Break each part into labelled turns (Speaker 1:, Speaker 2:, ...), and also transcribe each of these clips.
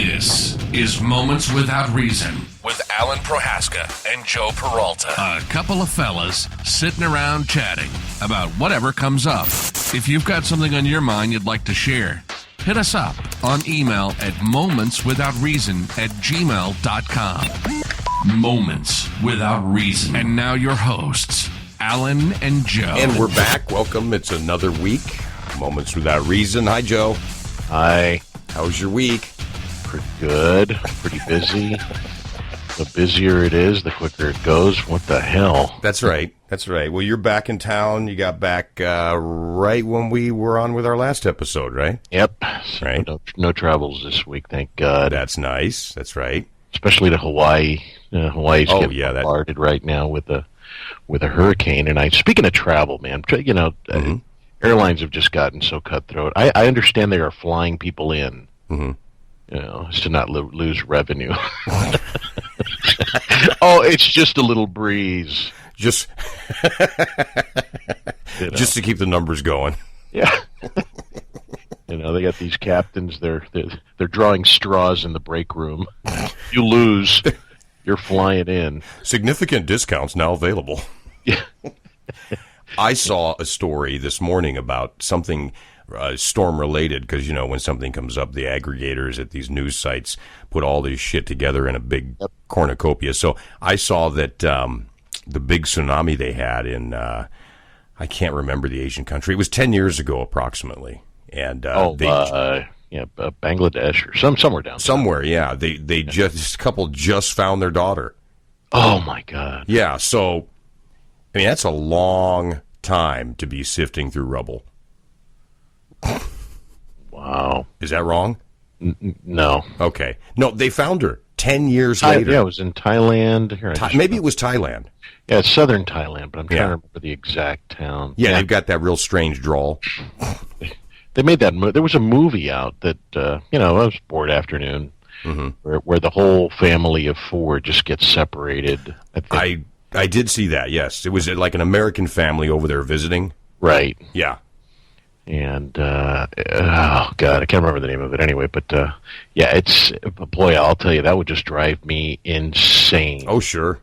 Speaker 1: This is Moments Without Reason with Alan Prohaska and Joe Peralta. A couple of fellas sitting around chatting about whatever comes up. If you've got something on your mind you'd like to share, hit us up on email at momentswithoutreason@gmail.com. Moments Without Reason. And now your hosts, Alan and Joe.
Speaker 2: And we're back. Welcome. It's another week. Moments Without Reason. Hi, Joe.
Speaker 3: Hi.
Speaker 2: How was your week?
Speaker 3: Pretty good. Pretty busy. The busier it is, the quicker it goes. What the hell?
Speaker 2: That's right. That's right. Well, you're back in town. You got back right when we were on with our last episode, right?
Speaker 3: Yep.
Speaker 2: Right.
Speaker 3: No travels this week, thank God.
Speaker 2: That's nice. That's right.
Speaker 3: Especially to Hawaii. Hawaii's getting bombarded right now with a hurricane. And speaking of travel, man, airlines have just gotten so cutthroat. I understand they are flying people in. Mm-hmm. To not lose revenue. Oh, it's just a little breeze.
Speaker 2: Just to keep the numbers going.
Speaker 3: Yeah. They got these captains. They're drawing straws in the break room. You lose, you're flying in.
Speaker 2: Significant discounts now available.
Speaker 3: Yeah.
Speaker 2: I saw a story this morning about something storm-related, because, when something comes up, the aggregators at these news sites put all this shit together in a big cornucopia. So I saw that the big tsunami they had in, I can't remember the Asian country. It was 10 years ago, approximately. And
Speaker 3: Bangladesh or somewhere down there.
Speaker 2: Somewhere, yeah. This couple just found their daughter.
Speaker 3: Oh, my God.
Speaker 2: Yeah, so, that's a long time to be sifting through rubble.
Speaker 3: Wow.
Speaker 2: Is that wrong?
Speaker 3: No.
Speaker 2: Okay. No, they found her 10 years later.
Speaker 3: Yeah, it was in Thailand.
Speaker 2: Maybe it was Thailand.
Speaker 3: Yeah, it's southern Thailand, but I'm trying to remember the exact town.
Speaker 2: Yeah, they've got that real strange drawl.
Speaker 3: They made that there was a movie out that, it was bored afternoon, where the whole family of four just gets separated.
Speaker 2: I did see that, yes. It was like an American family over there visiting.
Speaker 3: Right.
Speaker 2: Yeah.
Speaker 3: And, oh, God, I can't remember the name of it anyway, but, boy, I'll tell you, that would just drive me insane.
Speaker 2: Oh, sure.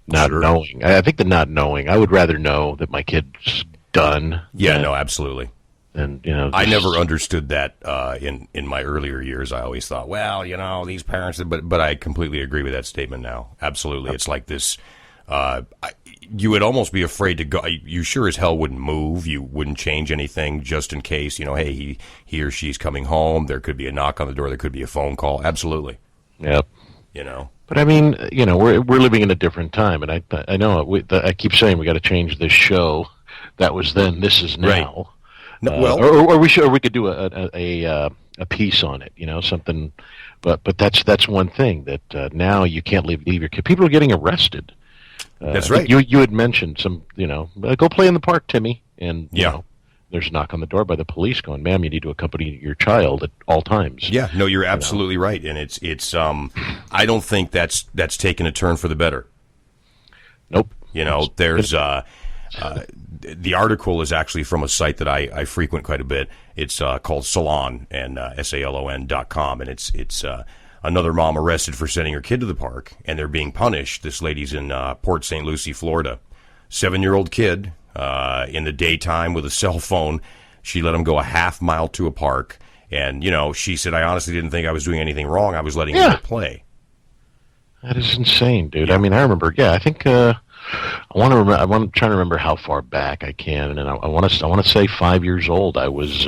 Speaker 3: Not knowing. I think the not knowing, I would rather know that my kid's done.
Speaker 2: Yeah, no, absolutely.
Speaker 3: And,
Speaker 2: I never understood that in my earlier years. I always thought, well, these parents, but I completely agree with that statement now. Absolutely. It's like this, you would almost be afraid to go. You sure as hell wouldn't move. You wouldn't change anything just in case, hey, he or she's coming home. There could be a knock on the door. There could be a phone call. Absolutely.
Speaker 3: Yep.
Speaker 2: But
Speaker 3: we're living in a different time, and I know I keep saying we got to change this show. That was then. This is now.
Speaker 2: Right. Well,
Speaker 3: or we could do a piece on it. Something. But that's one thing that now you can't leave your kid. People are getting arrested.
Speaker 2: That's right.
Speaker 3: You had mentioned some, go play in the park, Timmy, and there's a knock on the door by the police going, ma'am, you need to accompany your child at all times.
Speaker 2: Yeah, no, you're absolutely right, and it's I don't think that's taken a turn for the better.
Speaker 3: Nope.
Speaker 2: There's the article is actually from a site that I frequent quite a bit. It's called Salon, and SALON.com, and it's another mom arrested for sending her kid to the park, and they're being punished. This lady's in Port St. Lucie, Florida. 7-year-old kid in the daytime with a cell phone. She let him go a half mile to a park, and, she said, I honestly didn't think I was doing anything wrong. I was letting him play.
Speaker 3: That is insane, dude. I remember, I think I want to remember. I'm trying to remember how far back I can, and I want to say 5 years old. I was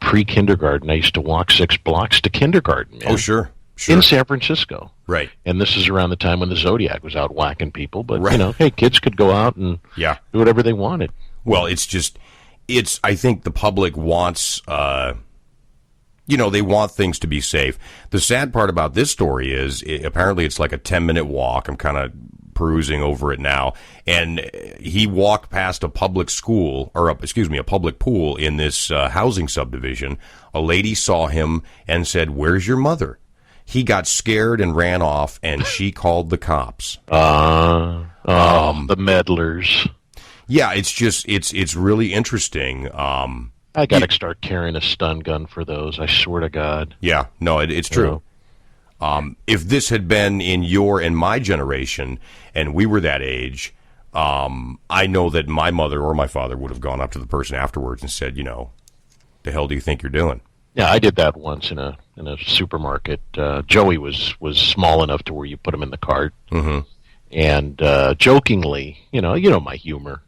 Speaker 3: pre-kindergarten. I used to walk 6 blocks to kindergarten. Man.
Speaker 2: Oh, sure.
Speaker 3: In San Francisco.
Speaker 2: Right.
Speaker 3: And this is around the time when the Zodiac was out whacking people. But, hey, kids could go out and do whatever they wanted.
Speaker 2: Well, I think the public wants, they want things to be safe. The sad part about this story is apparently it's like a 10-minute walk. I'm kind of perusing over it now, and he walked past a public school, a public pool in this housing subdivision. A lady saw him and said, "Where's your mother?" He got scared and ran off, and she called the cops.
Speaker 3: The meddlers.
Speaker 2: Yeah, it's just it's really interesting.
Speaker 3: I got to start carrying a stun gun for those. I swear to God.
Speaker 2: Yeah, no, it's true. If this had been in your and my generation, and we were that age, I know that my mother or my father would have gone up to the person afterwards and said, the hell do you think you're doing?
Speaker 3: Yeah, I did that once in a supermarket. Joey was small enough to where you put him in the cart, and jokingly, my humor.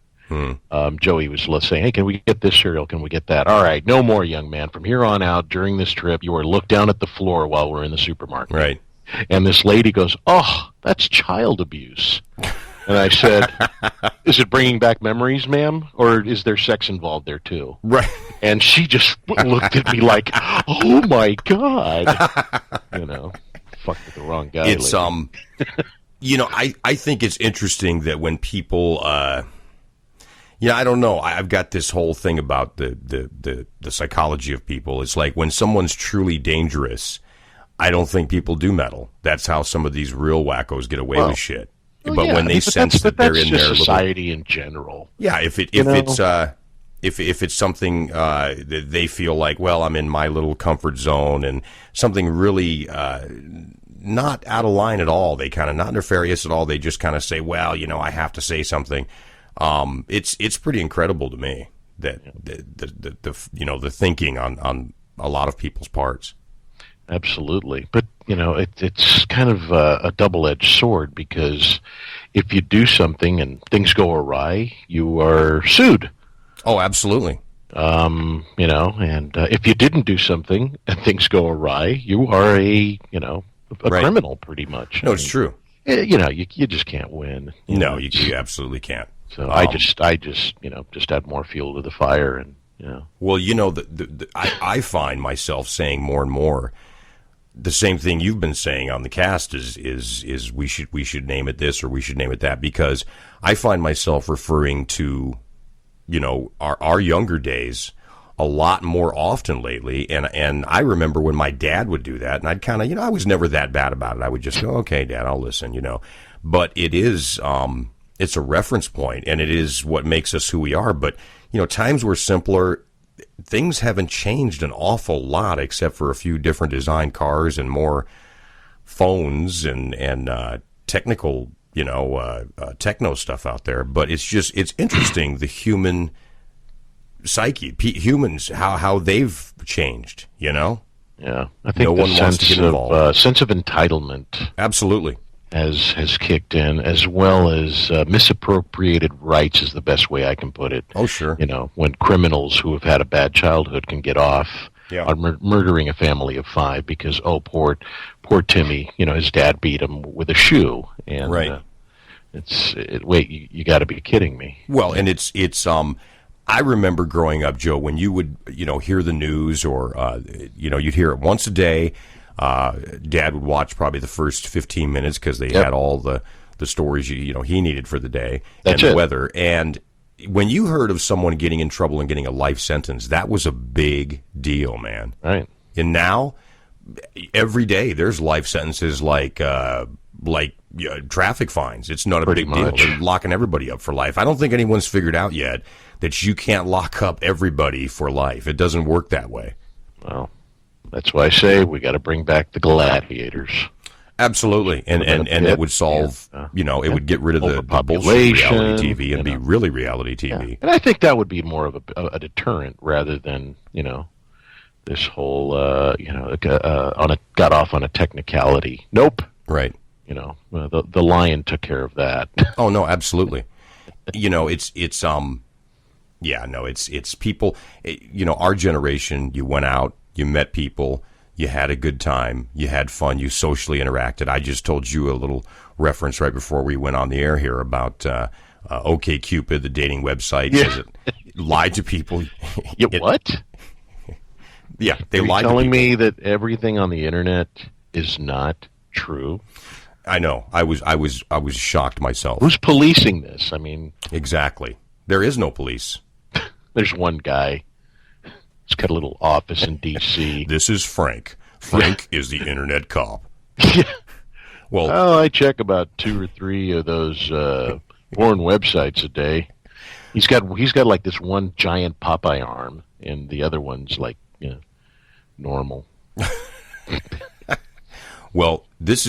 Speaker 3: Joey was saying, "Hey, can we get this cereal? Can we get that? All right, no more, young man. From here on out, during this trip, you are looked down at the floor while we're in the supermarket."
Speaker 2: Right.
Speaker 3: And this lady goes, "Oh, that's child abuse." And I said, "Is it bringing back memories, ma'am, or is there sex involved there too?"
Speaker 2: Right.
Speaker 3: And she just looked at me like, "Oh my God," fucked with the wrong guy.
Speaker 2: It's I think it's interesting that when people. I don't know. I've got this whole thing about the psychology of people. It's like when someone's truly dangerous, I don't think people do meddle. That's how some of these real wackos get away with shit. But when they sense that they're in their
Speaker 3: society in general.
Speaker 2: Yeah, if it's something that they feel like, well, I'm in my little comfort zone, and something really not out of line at all. They kind of not nefarious at all. They just kind of say, well, I have to say something. It's pretty incredible to me that the thinking on a lot of people's parts.
Speaker 3: Absolutely, but it's kind of a double-edged sword, because if you do something and things go awry, you are sued.
Speaker 2: Oh, absolutely.
Speaker 3: And if you didn't do something and things go awry, you are a criminal, pretty much.
Speaker 2: No, it's true.
Speaker 3: You just can't win.
Speaker 2: You absolutely can't.
Speaker 3: So I just add more fuel to the fire, and
Speaker 2: Well, I find myself saying more and more the same thing you've been saying on the cast is we should name it this or we should name it that, because I find myself referring to our younger days a lot more often lately, and I remember when my dad would do that, and I'd kind of I was never that bad about it. I would just go, okay, Dad, I'll listen, but it is. It's a reference point, and it is what makes us who we are. But, times were simpler. Things haven't changed an awful lot, except for a few different design cars and more phones and technical, techno stuff out there. But it's interesting, the human psyche, humans, how they've changed,
Speaker 3: Yeah, I think
Speaker 2: no one wants to get involved.
Speaker 3: Sense of entitlement.
Speaker 2: Absolutely.
Speaker 3: has kicked in, as well as misappropriated rights is the best way I can put it.
Speaker 2: Oh, sure.
Speaker 3: When criminals who have had a bad childhood can get off on murdering a family of 5 because, poor Timmy, his dad beat him with a shoe. And,
Speaker 2: right.
Speaker 3: You got to be kidding me.
Speaker 2: Well, and it's I remember growing up, Joe, when you would, hear the news or, you'd hear it once a day. Dad would watch probably the first 15 minutes because they had all the stories he needed for the day.
Speaker 3: That's
Speaker 2: and the weather. And when you heard of someone getting in trouble and getting a life sentence, that was a big deal, man.
Speaker 3: Right.
Speaker 2: And now, every day there's life sentences like traffic fines. It's not a big deal. They're locking everybody up for life. I don't think anyone's figured out yet that you can't lock up everybody for life. It doesn't work that way.
Speaker 3: Well, that's why I say we got to bring back the gladiators.
Speaker 2: Absolutely, and that would solve. It would get rid of the bullshit reality TV and be really reality TV.
Speaker 3: Yeah. And I think that would be more of a deterrent rather than this whole got off on a technicality. Nope.
Speaker 2: Right.
Speaker 3: The lion took care of that.
Speaker 2: Oh no, absolutely. It's people. Our generation. You went out. You met people, you had a good time, you had fun, you socially interacted. I just told you a little reference right before we went on the air here about OkCupid, the dating website.
Speaker 3: Yeah.
Speaker 2: It lied to people.
Speaker 3: What?
Speaker 2: Yeah, they lied to people.
Speaker 3: Telling me that everything on the internet is not true?
Speaker 2: I know. I was shocked myself.
Speaker 3: Who's policing this? I mean,
Speaker 2: exactly. There is no police.
Speaker 3: There's one guy. He's got a little office in D.C.
Speaker 2: This is Frank. Frank is the internet cop.
Speaker 3: Well, I check about 2 or 3 of those porn websites a day. He's got like this one giant Popeye arm, and the other one's like normal.
Speaker 2: Well, this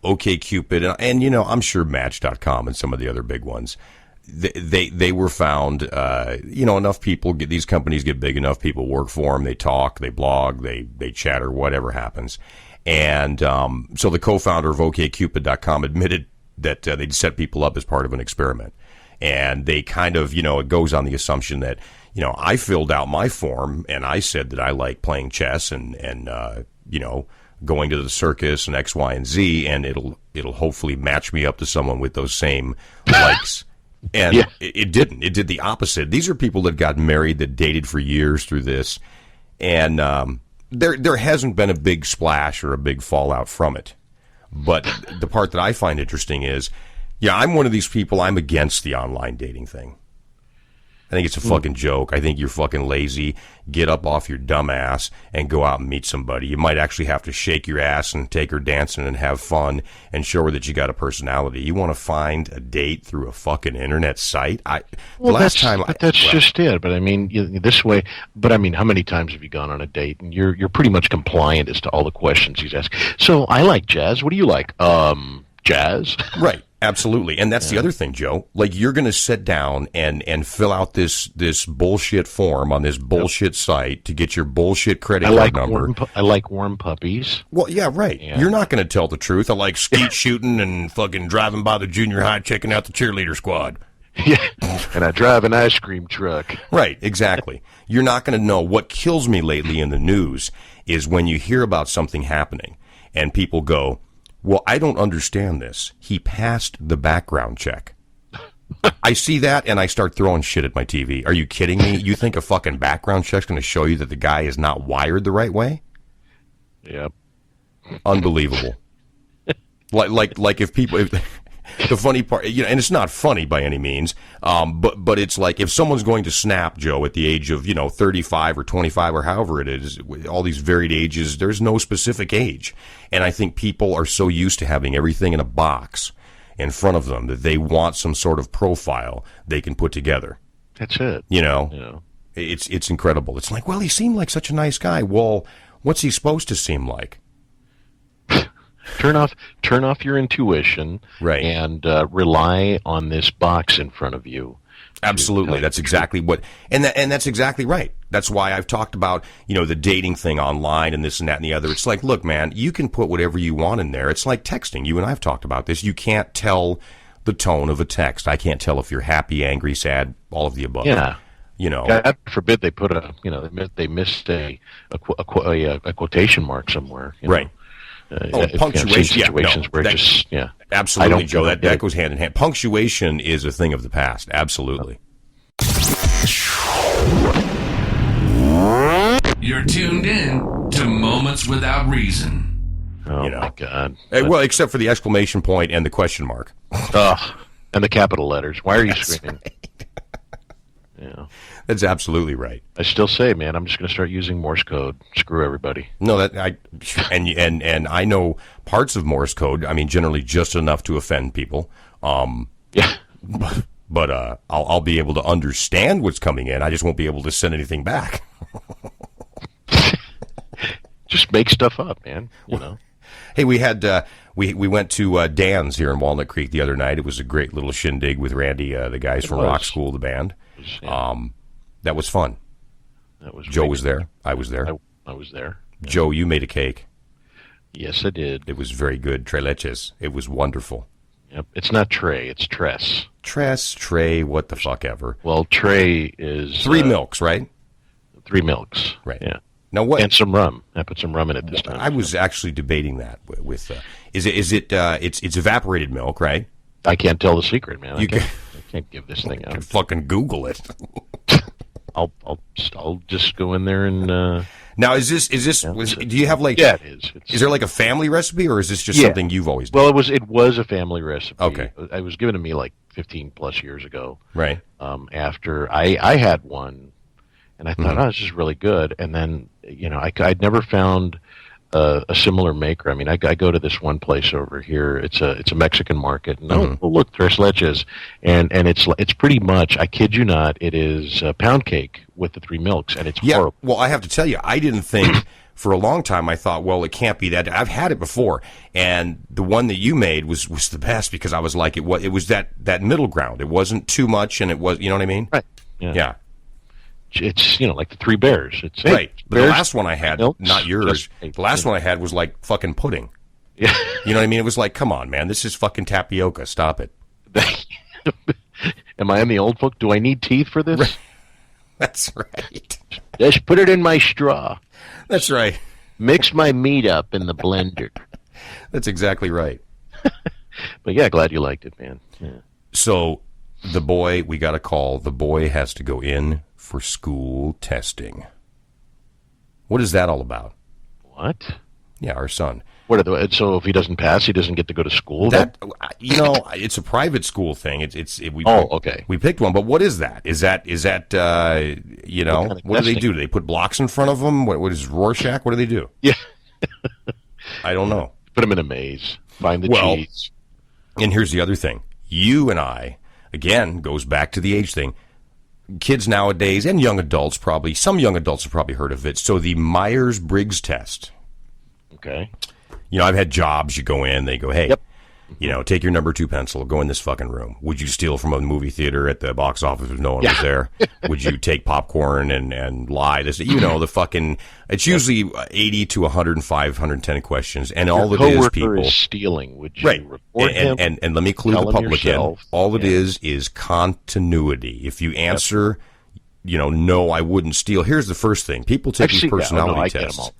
Speaker 2: OkCupid, and I'm sure Match.com and some of the other big ones. They were found. Enough people get these companies get big enough. People work for them. They talk. They blog. They chatter. Whatever happens. And so the co-founder of OkCupid.com admitted that they'd set people up as part of an experiment. And they kind of, it goes on the assumption that, I filled out my form and I said that I like playing chess and going to the circus and X, Y, and Z, and it'll hopefully match me up to someone with those same likes. And it didn't. It did the opposite. These are people that got married, that dated for years through this, and there hasn't been a big splash or a big fallout from it. But the part that I find interesting is, I'm one of these people. I'm against the online dating thing. I think it's a fucking joke. I think you're fucking lazy. Get up off your dumb ass and go out and meet somebody. You might actually have to shake your ass and take her dancing and have fun and show her that you got a personality. You want to find a date through a fucking internet site?
Speaker 3: That's just it. But I mean, this way. But I mean, how many times have you gone on a date and you're pretty much compliant as to all the questions he's asked? So I like jazz. What do you like? Jazz.
Speaker 2: Right. Absolutely. And that's the other thing, Joe. Like, you're going to sit down and fill out this bullshit form on this bullshit site to get your bullshit credit card number.
Speaker 3: I like warm puppies.
Speaker 2: Well, yeah, right. Yeah. You're not going to tell the truth. I like skeet shooting and fucking driving by the junior high, checking out the cheerleader squad.
Speaker 3: Yeah. And I drive an ice cream truck.
Speaker 2: Right. Exactly. You're not going to know. What kills me lately in the news is when you hear about something happening and people go, well, I don't understand this. He passed the background check. I see that, and I start throwing shit at my TV. Are you kidding me? You think a fucking background check's going to show you that the guy is not wired the right way?
Speaker 3: Yep.
Speaker 2: Unbelievable. like if people... The funny part, and it's not funny by any means, but it's like if someone's going to snap, Joe, at the age of 35 or 25 or however it is, with all these varied ages, there's no specific age, and I think people are so used to having everything in a box in front of them that they want some sort of profile they can put together.
Speaker 3: That's it.
Speaker 2: It's incredible. It's like, well, he seemed like such a nice guy. Well, what's he supposed to seem like?
Speaker 3: Turn off your intuition,
Speaker 2: right,
Speaker 3: and rely on this box in front of you.
Speaker 2: Absolutely, that's exactly what, and that's exactly right. That's why I've talked about the dating thing online and this and that and the other. It's like, look, man, you can put whatever you want in there. It's like texting. You and I have talked about this. You can't tell the tone of a text. I can't tell if you're happy, angry, sad, all of the above.
Speaker 3: Yeah. God forbid they put they missed a quotation mark somewhere.
Speaker 2: Right. Punctuation.
Speaker 3: Situations where
Speaker 2: absolutely, Joe. That goes hand in hand. Punctuation is a thing of the past. Absolutely.
Speaker 1: You're tuned in to Moments Without Reason.
Speaker 3: Oh my God!
Speaker 2: Well, except for the exclamation point and the question mark.
Speaker 3: And the capital letters. Why are you screaming?
Speaker 2: Right.
Speaker 3: Yeah.
Speaker 2: That's absolutely right.
Speaker 3: I still say, man, I'm just going to start using Morse code. Screw everybody.
Speaker 2: No, and I know parts of Morse code. I mean, generally just enough to offend people.
Speaker 3: Yeah.
Speaker 2: But I'll be able to understand what's coming in. I just won't be able to send anything back.
Speaker 3: Just make stuff up, man.
Speaker 2: Hey, we had we went to Dan's here in Walnut Creek the other night. It was a great little shindig with Randy, the guys from Rock School, the band. That was fun. Joe was there. I was there.
Speaker 3: I was there.
Speaker 2: Joe, you made a cake.
Speaker 3: Yes, I did.
Speaker 2: It was very good. Tres leches. It was wonderful.
Speaker 3: Yep. It's not Trey. It's Tress.
Speaker 2: Trey, what the fuck ever.
Speaker 3: Well, Trey is...
Speaker 2: 3 milks, right?
Speaker 3: 3 milks.
Speaker 2: Right.
Speaker 3: Yeah.
Speaker 2: Now what?
Speaker 3: And some rum. I put some rum in it this time.
Speaker 2: I was actually debating that with it's evaporated milk, right?
Speaker 3: I can't tell the secret, man. I can't give this thing out.
Speaker 2: Fucking Google it.
Speaker 3: I'll just go in there and.
Speaker 2: Now, is this? Do you have like?
Speaker 3: Yeah, it is.
Speaker 2: Is there like a family recipe, or is this just something you've always done?
Speaker 3: Well, it was a family recipe.
Speaker 2: Okay.
Speaker 3: It was given to me like 15 plus years ago.
Speaker 2: Right.
Speaker 3: After I had one, and I thought, oh, this is really good. And then I'd never found a similar maker. I mean, I go to this one place over here. It's a Mexican market. And oh, look, tres leches, and it's pretty much, I kid you not, it is pound cake with the 3 milks, and it's horrible.
Speaker 2: Well, I have to tell you, I didn't think for a long time. I thought, well, it can't be that. I've had it before, and the one that you made was the best because I was like, it was that middle ground. It wasn't too much, and it was, you know what I mean?
Speaker 3: Right. Yeah. It's, like the 3 bears. It's
Speaker 2: right. But
Speaker 3: bears,
Speaker 2: the last one I had, not yours, the last one I had was like fucking pudding. Yeah. You know what I mean? It was like, come on, man, this is fucking tapioca. Stop it.
Speaker 3: Am I in the old book? Do I need teeth for this?
Speaker 2: Right. That's right.
Speaker 3: Just put it in my straw.
Speaker 2: That's right.
Speaker 3: Mix my meat up in the blender.
Speaker 2: That's exactly right.
Speaker 3: But yeah, glad you liked it, man. Yeah.
Speaker 2: So the boy, we got a call. The boy has to go in for school testing. What is that all about?
Speaker 3: What?
Speaker 2: Yeah, our son.
Speaker 3: So if he doesn't pass, he doesn't get to go to school?
Speaker 2: It's a private school thing.
Speaker 3: Okay.
Speaker 2: We picked one, but what is that? Is that what do they do? Do they put blocks in front of them? What is Rorschach? What do they do?
Speaker 3: Yeah.
Speaker 2: I don't know.
Speaker 3: Put him in a maze. Find the cheese.
Speaker 2: And here's the other thing. You and I, again, goes back to the age thing. Kids nowadays, and young adults probably, some young adults have probably heard of it. So the Myers-Briggs test.
Speaker 3: Okay.
Speaker 2: I've had jobs. You go in, they go, hey, take your number 2 pencil, go in this fucking room. Would you steal from a movie theater at the box office if no one was there? Would you take popcorn and lie? The fucking, it's usually 80 to 105, 110 questions. And all it is, people.
Speaker 3: Is stealing. Would you report him?
Speaker 2: And let me clue the public in. All it is continuity. If you answer, no, I wouldn't steal. Here's the first thing. People take these personality tests.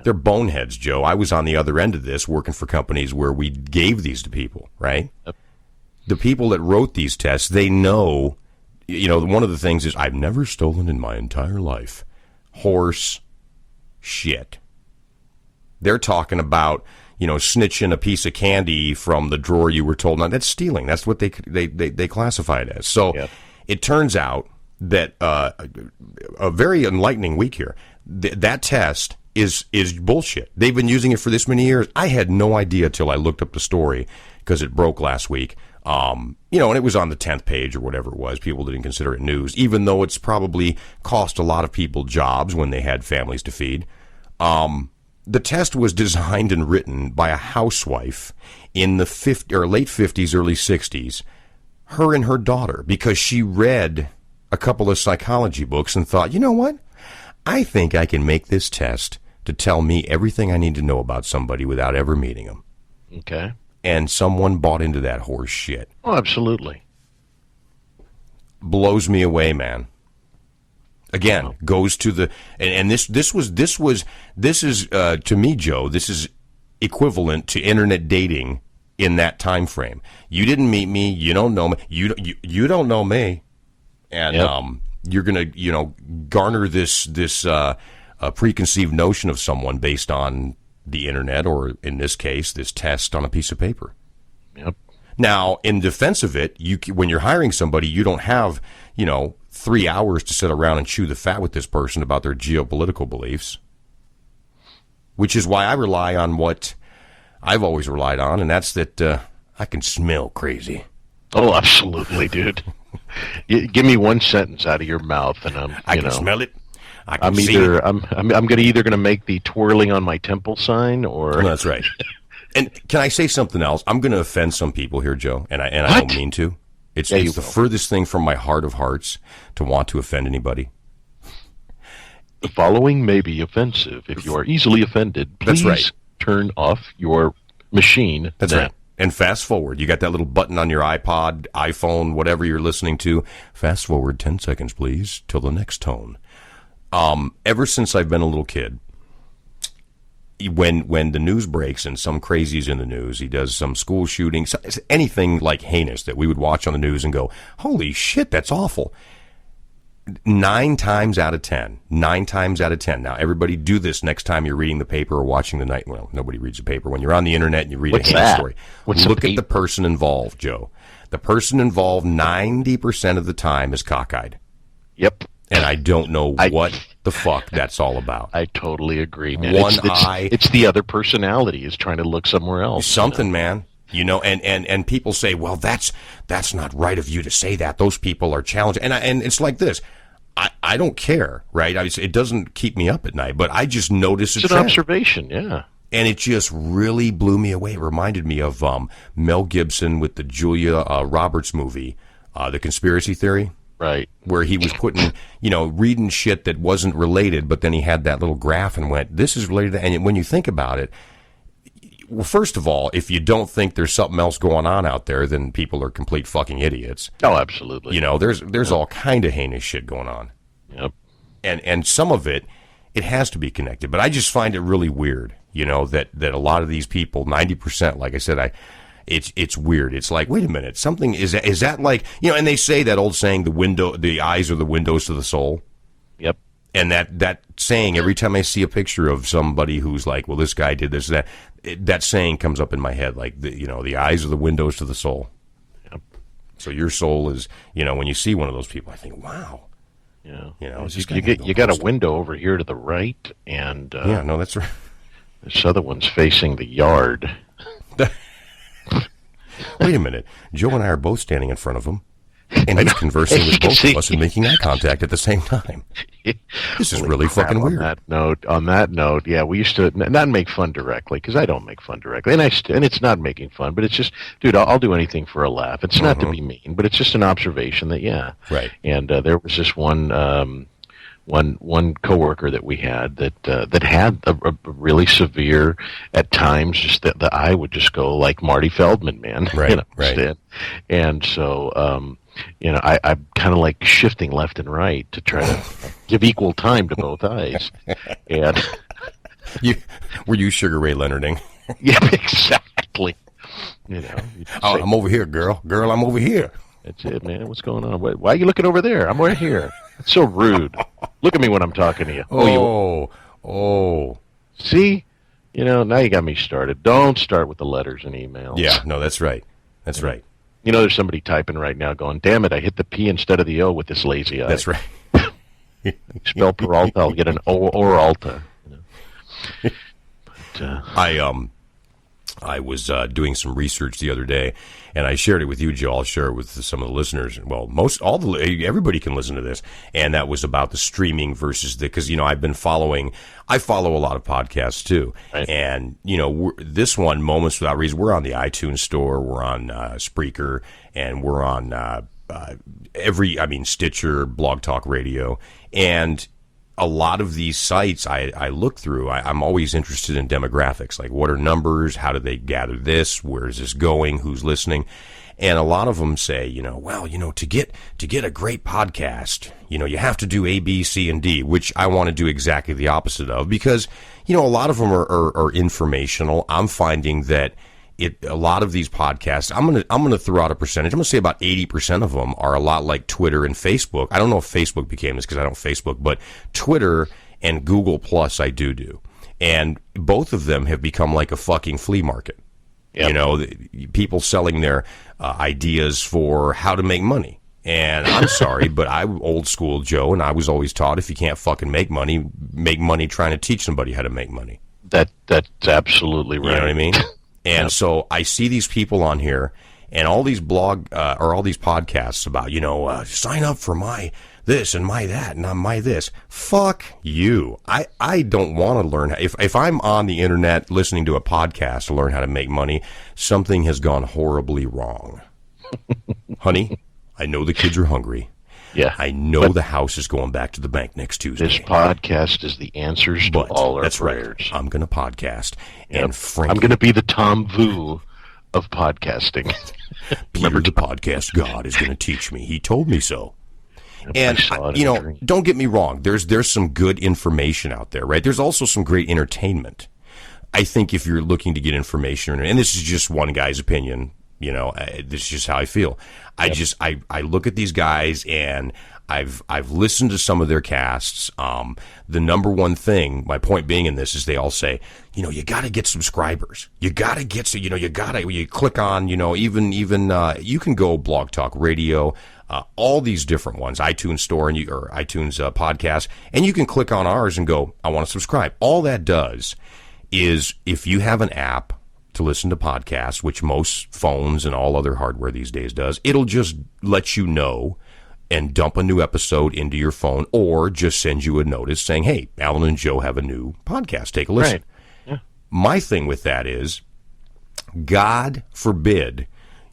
Speaker 2: They're boneheads, Joe. I was on the other end of this working for companies where we gave these to people, right? Yep. The people that wrote these tests, they know, one of the things is, I've never stolen in my entire life. Horse shit. They're talking about, snitching a piece of candy from the drawer you were told not. That's stealing. That's what they classify it as. So it turns out that a very enlightening week here. That test is bullshit. They've been using it for this many years. I had no idea till I looked up the story because it broke last week. And it was on the 10th page or whatever it was. People didn't consider it news, even though it's probably cost a lot of people jobs when they had families to feed. The test was designed and written by a housewife in the late 50s, early 60s, her and her daughter, because she read a couple of psychology books and thought, you know what? I think I can make this test to tell me everything I need to know about somebody without ever meeting them.
Speaker 3: Okay.
Speaker 2: And someone bought into that horse shit.
Speaker 3: Oh, absolutely.
Speaker 2: Blows me away, man. Again, goes to the and this is to me, Joe, this is equivalent to internet dating in that time frame. You didn't meet me, you don't know me, you don't know me. And you're going to, garner this preconceived notion of someone based on the internet, or in this case, this test on a piece of paper.
Speaker 3: Yep.
Speaker 2: Now, in defense of it, when you're hiring somebody, you don't have, 3 hours to sit around and chew the fat with this person about their geopolitical beliefs, which is why I rely on what I've always relied on, and that's that I can smell crazy.
Speaker 3: Oh, absolutely, dude. Give me one sentence out of your mouth, and
Speaker 2: I can smell it.
Speaker 3: I'm either going to make the twirling on my temple sign, or
Speaker 2: that's right. And can I say something else? I'm going to offend some people here, Joe, and I don't mean to. It's the furthest thing from my heart of hearts to want to offend anybody.
Speaker 3: The following may be offensive. If you are easily offended, please turn off your machine.
Speaker 2: That's right. And fast forward. You got that little button on your iPod, iPhone, whatever you're listening to. Fast forward 10 seconds, please, till the next tone. Ever since I've been a little kid, when the news breaks and some crazy's in the news, he does some school shooting, anything like heinous that we would watch on the news and go, holy shit, that's awful. 9 times out of 10. Now, everybody do this next time you're reading the paper or watching the night. Well, nobody reads the paper. When you're on the internet and you read a heinous story, look at the person involved, Joe. The person involved 90% of the time is cockeyed.
Speaker 3: Yep.
Speaker 2: And I don't know what the fuck that's all about.
Speaker 3: I totally agree, man.
Speaker 2: It's
Speaker 3: the other personality is trying to look somewhere else.
Speaker 2: Something, man. And people say, well, that's not right of you to say that. Those people are challenged. And it's like this. I don't care, right? It doesn't keep me up at night, but I just notice
Speaker 3: it's an observation, yeah.
Speaker 2: And it just really blew me away. It reminded me of Mel Gibson with the Julia Roberts movie, The Conspiracy Theory.
Speaker 3: Right.
Speaker 2: Where he was putting, reading shit that wasn't related, but then he had that little graph and went, this is related to, and when you think about it, well, first of all, if you don't think there's something else going on out there, then people are complete fucking idiots.
Speaker 3: Oh, absolutely.
Speaker 2: There's all kind of heinous shit going on.
Speaker 3: Yep.
Speaker 2: And some of it has to be connected. But I just find it really weird, that a lot of these people, 90%, like I said, it's weird. It's like, wait a minute, something is that like, and they say that old saying, the eyes are the windows to the soul.
Speaker 3: Yep.
Speaker 2: And that saying, every time I see a picture of somebody who's like, well, this guy did this, that saying comes up in my head, like, the eyes are the windows to the soul.
Speaker 3: Yep.
Speaker 2: So your soul is, when you see one of those people, I think, wow.
Speaker 3: Yeah.
Speaker 2: You
Speaker 3: got a window over here to the right, and
Speaker 2: yeah, no, that's right.
Speaker 3: This other one's facing the yard.
Speaker 2: Wait a minute. Joe and I are both standing in front of him, and he's conversing with both of us and making eye contact at the same time. This is really fucking weird.
Speaker 3: On that note, yeah, we used to not make fun directly, because I don't make fun directly, and it's not making fun, but it's just, dude, I'll do anything for a laugh. It's not to be mean, but it's just an observation that, yeah.
Speaker 2: Right.
Speaker 3: And there was this one coworker that we had that had a really severe, at times, just the eye would just go like Marty Feldman, man.
Speaker 2: Right. Right.
Speaker 3: And so, I'm kind of like shifting left and right to try to give equal time to both eyes. And
Speaker 2: were you Sugar Ray Leonarding?
Speaker 3: Yeah, exactly.
Speaker 2: I'm over here, girl. Girl, I'm over here.
Speaker 3: That's it, man. What's going on? Why are you looking over there? I'm right here. It's so rude. Look at me when I'm talking to you.
Speaker 2: Oh.
Speaker 3: See? Now you got me started. Don't start with the letters and emails.
Speaker 2: Yeah, no, that's right. That's right.
Speaker 3: There's somebody typing right now going, damn it, I hit the P instead of the O with this lazy eye.
Speaker 2: That's right.
Speaker 3: Spell Peralta, I'll get an O or Alta. But,
Speaker 2: I was doing some research the other day, and I shared it with you, Joe. I'll share it with some of the listeners. Well, everybody can listen to this, and that was about the streaming versus because I follow a lot of podcasts too,
Speaker 3: right.
Speaker 2: And this one, Moments Without Reason, we're on the iTunes Store, we're on Spreaker, and we're on Stitcher, Blog Talk Radio, and a lot of these sites I look through, I'm always interested in demographics, like what are numbers, how do they gather this, where is this going, who's listening, and a lot of them say, to get a great podcast, you have to do A, B, C, and D, which I want to do exactly the opposite of, because a lot of them are informational. I'm finding that a lot of these podcasts, I'm gonna throw out a percentage. I'm gonna say about 80% of them are a lot like Twitter and Facebook. I don't know if Facebook became this because I don't Facebook, but Twitter and Google Plus I do, and both of them have become like a fucking flea market. Yep. People selling their ideas for how to make money. And I'm sorry, but I'm old school Joe, and I was always taught if you can't fucking make money trying to teach somebody how to make money.
Speaker 3: That's absolutely right.
Speaker 2: You know what I mean? And so I see these people on here and all these all these podcasts about, sign up for my this and my that and my this. Fuck you. I don't want to learn. If I'm on the internet listening to a podcast to learn how to make money, something has gone horribly wrong. Honey, I know the kids are hungry.
Speaker 3: Yeah.
Speaker 2: I know the house is going back to the bank next Tuesday.
Speaker 3: This podcast is the answers to all our prayers.
Speaker 2: Right. I'm going to podcast.
Speaker 3: Yep.
Speaker 2: And Frank,
Speaker 3: I'm going to be the Tom Vu of podcasting.
Speaker 2: Peter, the podcast God, is going to teach me. He told me so. And, don't get me wrong. There's some good information out there, right? There's also some great entertainment. I think if you're looking to get information, and this is just one guy's opinion, this is just how I feel. I look at these guys and I've listened to some of their casts. The number one thing, my point being in this, is they all say, you got to get subscribers. You got to get, you click on, even you can go Blog Talk Radio, all these different ones, iTunes Store or iTunes Podcast, and you can click on ours and go, I want to subscribe. All that does is, if you have an app to listen to podcasts, which most phones and all other hardware these days does, it'll just let you know and dump a new episode into your phone, or just send you a notice saying, hey, Alan and Joe have a new podcast. Take a listen.
Speaker 3: Right. Yeah.
Speaker 2: My thing with that is, God forbid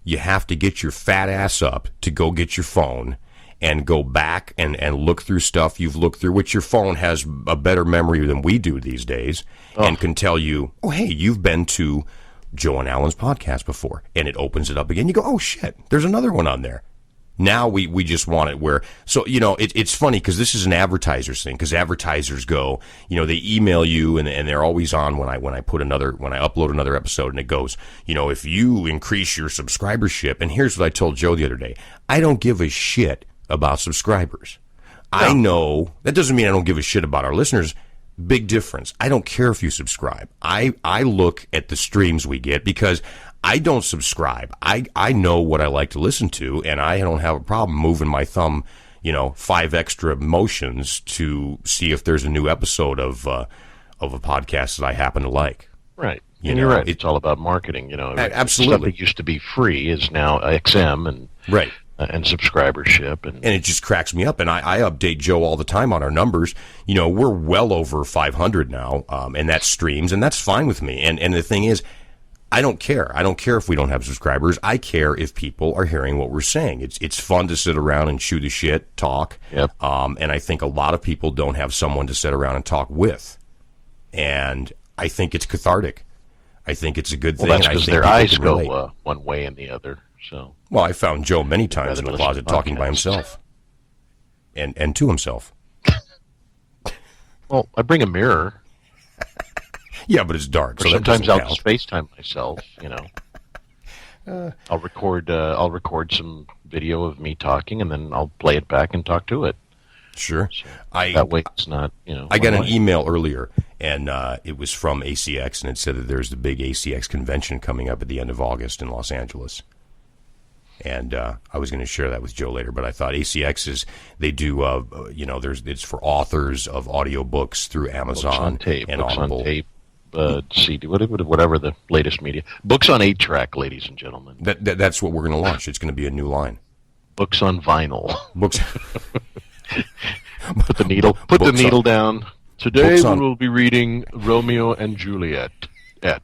Speaker 2: you have to get your fat ass up to go get your phone and go back and look through stuff you've looked through, which your phone has a better memory than we do these days, and can tell you, oh, hey, you've been to Joe and Alan's podcast before, and it opens it up again. You go, oh, shit, there's another one on there. Now we just want it where, so, it's funny because this is an advertiser's thing, because advertisers go, they email you and they're always on when I upload another episode, and it goes, if you increase your subscribership, and here's what I told Joe the other day, I don't give a shit about subscribers. No. I know, that doesn't mean I don't give a shit about our listeners. Big difference. I don't care if you subscribe. I look at the streams we get, because I don't subscribe. I know what I like to listen to, and I don't have a problem moving my thumb, 5 extra motions to see if there's a new episode of a podcast that I happen to like.
Speaker 3: Right. You're right. It's all about marketing.
Speaker 2: Absolutely.
Speaker 3: Stuff that used to be free is now XM and
Speaker 2: right.
Speaker 3: And subscribership. And
Speaker 2: it just cracks me up. And I update Joe all the time on our numbers. We're well over 500 now, and that's streams, and that's fine with me. And the thing is, I don't care. I don't care if we don't have subscribers. I care if people are hearing what we're saying. It's fun to sit around and shoot the shit, talk.
Speaker 3: Yep.
Speaker 2: And I think a lot of people don't have someone to sit around and talk with. And I think it's cathartic. I think it's a good thing.
Speaker 3: Well, that's because their eyes go
Speaker 2: relate.
Speaker 3: One way and the other. So.
Speaker 2: Well, I found Joe many times in the closet talking by himself. And to himself.
Speaker 3: Well, I bring a mirror.
Speaker 2: Yeah, but it's dark.
Speaker 3: Or
Speaker 2: so
Speaker 3: sometimes I'll FaceTime myself. I'll record some video of me talking, and then I'll play it back and talk to it.
Speaker 2: Sure.
Speaker 3: So that way it's not.
Speaker 2: I got an email earlier, and it was from ACX, and it said that there's the big ACX convention coming up at the end of August in Los Angeles. And I was going to share that with Joe later, but I thought ACX they do, it's for authors of audiobooks through Amazon
Speaker 3: books on tape,
Speaker 2: and
Speaker 3: books
Speaker 2: Audible.
Speaker 3: On tape. CD, whatever the latest media. Books on 8-track, ladies and gentlemen.
Speaker 2: That's what we're going to launch. It's going to be a new line.
Speaker 3: Books on vinyl.
Speaker 2: Books.
Speaker 3: Put the needle down. Today we will be reading Romeo and Juliet. I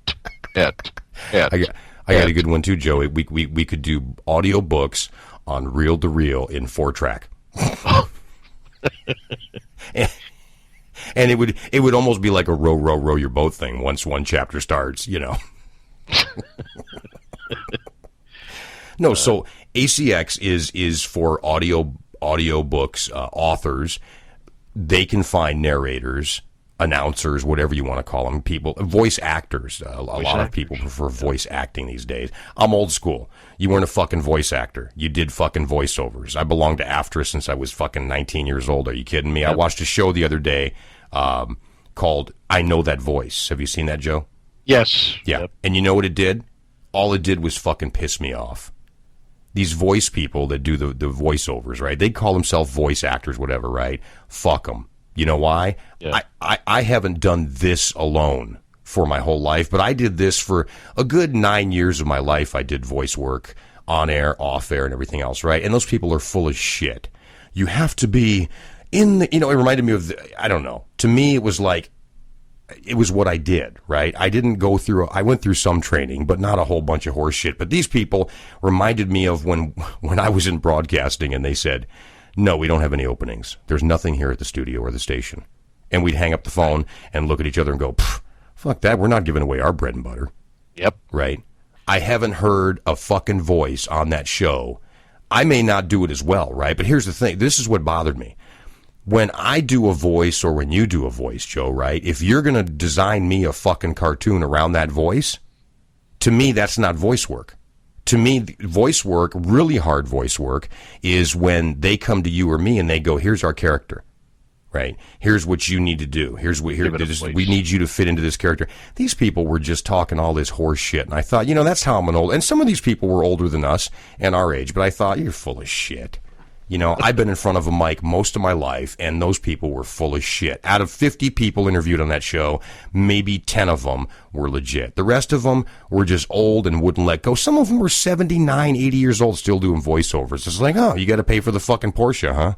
Speaker 2: got a good one too, Joey. We could do audio books on reel to reel in 4-track. And it would almost be like a row your boat thing once one chapter starts, No, so ACX is for audio books authors. They can find narrators, announcers, whatever you want to call them, people, voice actors. A lot of people prefer voice acting these days. I'm old school. You weren't a fucking voice actor. You did fucking voiceovers. I belonged to AFTRA since I was fucking 19 years old. Are you kidding me? Yep. I watched a show the other day called I Know That Voice. Have you seen that, Joe?
Speaker 3: Yes.
Speaker 2: Yeah.
Speaker 3: Yep.
Speaker 2: And you know what it did? All it did was fucking piss me off. These voice people that do the voiceovers, right? They call themselves voice actors, whatever, right? Fuck them. You know why?
Speaker 3: Yeah.
Speaker 2: I haven't done this alone for my whole life, but I did this for a good 9 years of my life. I did voice work on air, off air, and everything else, right? And those people are full of shit. You have to be in the, it reminded me of, I don't know. To me, it was like, it was what I did, right? I went through some training, but not a whole bunch of horse shit. But these people reminded me of when I was in broadcasting and they said, no, we don't have any openings. There's nothing here at the studio or the station. And we'd hang up the phone and look at each other and go, fuck that. We're not giving away our bread and butter.
Speaker 3: Yep.
Speaker 2: Right? I haven't heard a fucking voice on that show. I may not do it as well, right? But here's the thing. This is what bothered me. When I do a voice or when you do a voice, Joe, right? If you're going to design me a fucking cartoon around that voice, to me, that's not voice work. To me, voice work, really hard voice work, is when they come to you or me and they go, here's our character, right? Here's what you need to do. We need you to fit into this character. These people were just talking all this horse shit. And I thought, that's how I'm and some of these people were older than us and our age, but I thought, you're full of shit. You know, I've been in front of a mic most of my life, and those people were full of shit. Out of 50 people interviewed on that show, maybe 10 of them were legit. The rest of them were just old and wouldn't let go. Some of them were 79, 80 years old still doing voiceovers. It's like, oh, you got to pay for the fucking Porsche, huh?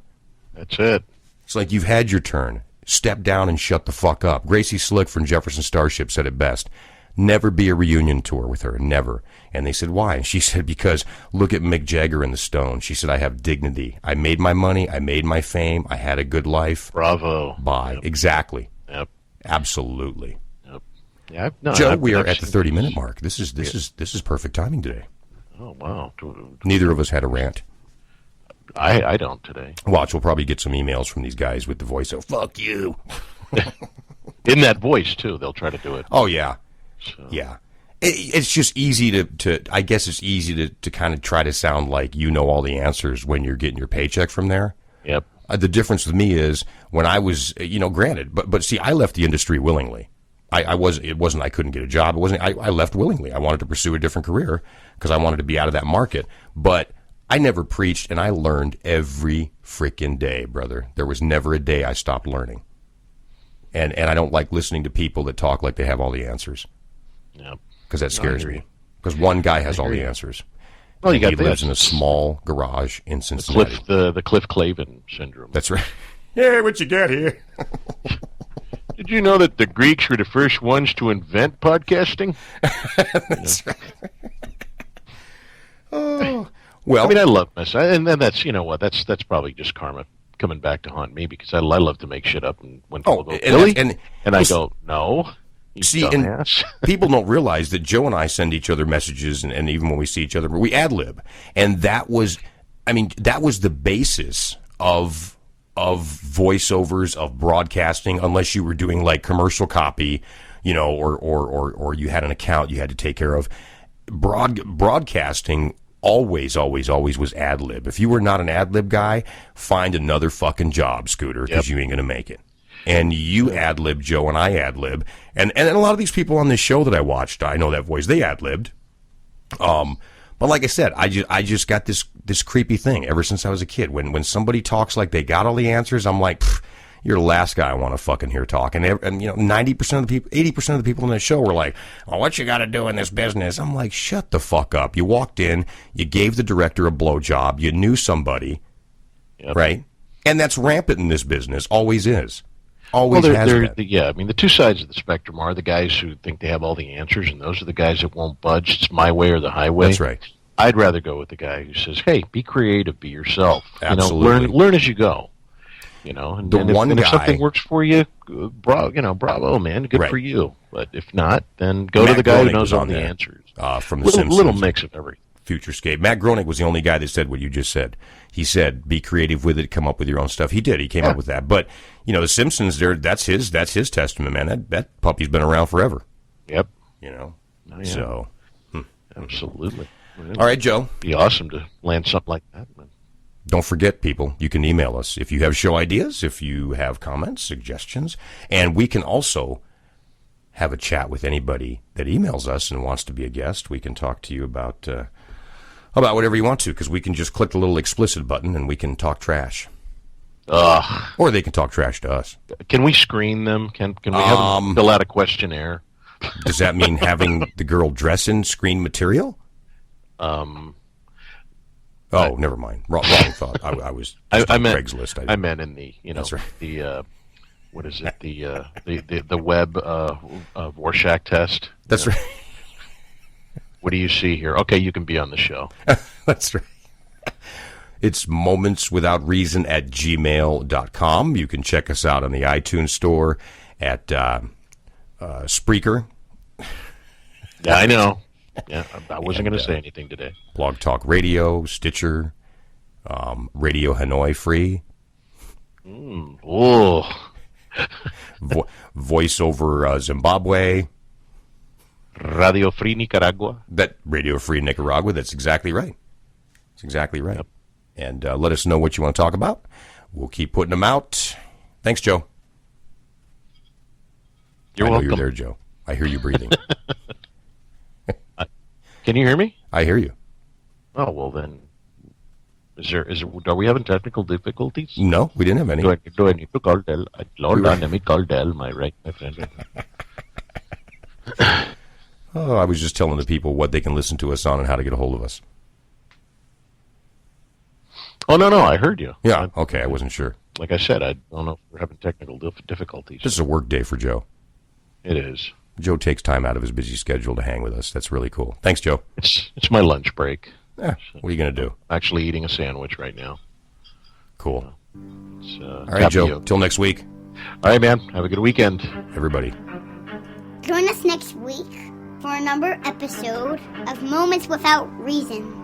Speaker 3: That's it.
Speaker 2: It's like, you've had your turn. Step down and shut the fuck up. Gracie Slick from Jefferson Starship said it best. Never be a reunion tour with her. Never. And they said, why? And she said, because look at Mick Jagger and the Stones. She said, I have dignity. I made my money. I made my fame. I had a good life.
Speaker 3: Bravo.
Speaker 2: Bye.
Speaker 3: Yep.
Speaker 2: Exactly.
Speaker 3: Yep.
Speaker 2: Absolutely.
Speaker 3: Yep. Yeah,
Speaker 2: Joe, we are at the 30-minute mark. This is perfect timing today.
Speaker 3: Oh, wow.
Speaker 2: Neither of us had a rant.
Speaker 3: I don't today.
Speaker 2: Watch, we'll probably get some emails from these guys with the voice of, fuck you.
Speaker 3: In that voice, too. They'll try to do it.
Speaker 2: Oh, yeah.
Speaker 3: So.
Speaker 2: Yeah. It's just easy to I guess it's easy to kind of try to sound like you know all the answers when you're getting your paycheck from there.
Speaker 3: Yep.
Speaker 2: The difference with me is when I was, granted, but see, I left the industry willingly. It wasn't I couldn't get a job. I left willingly. I wanted to pursue a different career because I wanted to be out of that market. But I never preached, and I learned every freaking day, brother. There was never a day I stopped learning. And I don't like listening to people that talk like they have all the answers.
Speaker 3: Yep.
Speaker 2: Because that scares me. Because one guy has all the answers.
Speaker 3: Well,
Speaker 2: he lives in a small garage in Cincinnati.
Speaker 3: The Cliff Clavin syndrome.
Speaker 2: That's right. Yeah, what you got here?
Speaker 3: Did you know that the Greeks were the first ones to invent podcasting?
Speaker 2: That's right. Oh, well.
Speaker 3: I mean, I love this. And then that's, you know what, that's probably just karma coming back to haunt me because I love to make shit up. And when people go, really? And I go, no.
Speaker 2: See, and people don't realize that Joe and I send each other messages, and even when we see each other, we ad-lib. And that was the basis of voiceovers, of broadcasting, unless you were doing like commercial copy, or you had an account you had to take care of. Broadcasting always was ad-lib. If you were not an ad-lib guy, find another fucking job, Scooter, because you ain't going to make it. And you ad-lib, Joe, and I ad-lib. And a lot of these people on this show that I watched, I know that voice, they ad-libbed. But like I said, I just got this creepy thing ever since I was a kid. When somebody talks like they got all the answers, I'm like, you're the last guy I want to fucking hear talk. And 90% of the people, 80% of the people on that show were like, oh, what you got to do in this business? I'm like, shut the fuck up. You walked in, you gave the director a blowjob, you knew somebody, right? And that's rampant in this business, always is. Always has been.
Speaker 3: Yeah, I mean, the two sides of the spectrum are the guys who think they have all the answers, and those are the guys that won't budge. It's my way or the highway.
Speaker 2: That's right.
Speaker 3: I'd rather go with the guy who says, hey, be creative, be yourself.
Speaker 2: Absolutely.
Speaker 3: Learn as you go. And if something works for you, bravo, man, good for you. But if not, then go to the guy who knows all the answers.
Speaker 2: From the Simpsons.
Speaker 3: Little mix of everything.
Speaker 2: Futurescape. Matt Groening was the only guy that said what you just said. He said, be creative with it, come up with your own stuff. He did. He came up with that. But, the Simpsons, that's his testament, man. That puppy's been around forever.
Speaker 3: Yep.
Speaker 2: So.
Speaker 3: Absolutely.
Speaker 2: All right, Joe.
Speaker 3: It'd be awesome to land something like that.
Speaker 2: Don't forget, people, you can email us if you have show ideas, if you have comments, suggestions, and we can also have a chat with anybody that emails us and wants to be a guest. We can talk to you about whatever you want to, because we can just click the little explicit button and we can talk trash. Or they can talk trash to us.
Speaker 3: Can we screen them? Can we have them fill out a questionnaire?
Speaker 2: Does that mean having the girl dress in screen material? Oh, never mind. Wrong thought. I was just on Craigslist.
Speaker 3: I meant in the
Speaker 2: That's right.
Speaker 3: the what is it, the web Rorschach test.
Speaker 2: That's right.
Speaker 3: What do you see here? Okay, you can be on the show.
Speaker 2: That's right. It's momentswithoutreason@gmail.com. You can check us out on the iTunes store at Spreaker.
Speaker 3: Yeah, I know. Yeah, I wasn't going to say anything today.
Speaker 2: Blog Talk Radio, Stitcher, Radio Hanoi Free. Voice over Zimbabwe.
Speaker 3: Radio Free Nicaragua.
Speaker 2: That Radio Free Nicaragua, that's exactly right. That's exactly right. Yep. And let us know what you want to talk about. We'll keep putting them out. Thanks, Joe.
Speaker 3: You're welcome.
Speaker 2: You're there, Joe. I hear you breathing.
Speaker 3: Can you hear me?
Speaker 2: I hear you.
Speaker 3: Oh, well then, Are we having technical difficulties?
Speaker 2: No, we didn't have any.
Speaker 3: Do I need to call Dell? Hold on, let me call Dell, my friend.
Speaker 2: Oh, I was just telling the people what they can listen to us on and how to get a hold of us.
Speaker 3: Oh, no, I heard you.
Speaker 2: Yeah, okay, I wasn't sure.
Speaker 3: Like I said, I don't know if we're having technical difficulties.
Speaker 2: This is a work day for Joe.
Speaker 3: It is.
Speaker 2: Joe takes time out of his busy schedule to hang with us. That's really cool. Thanks, Joe.
Speaker 3: It's my lunch break.
Speaker 2: What are you going to do?
Speaker 3: I'm actually eating a sandwich right now.
Speaker 2: Cool. All right, Joe. Till next week.
Speaker 3: All right, man. Have a good weekend.
Speaker 2: Everybody.
Speaker 4: Join us next week for another episode of Moments Without Reason.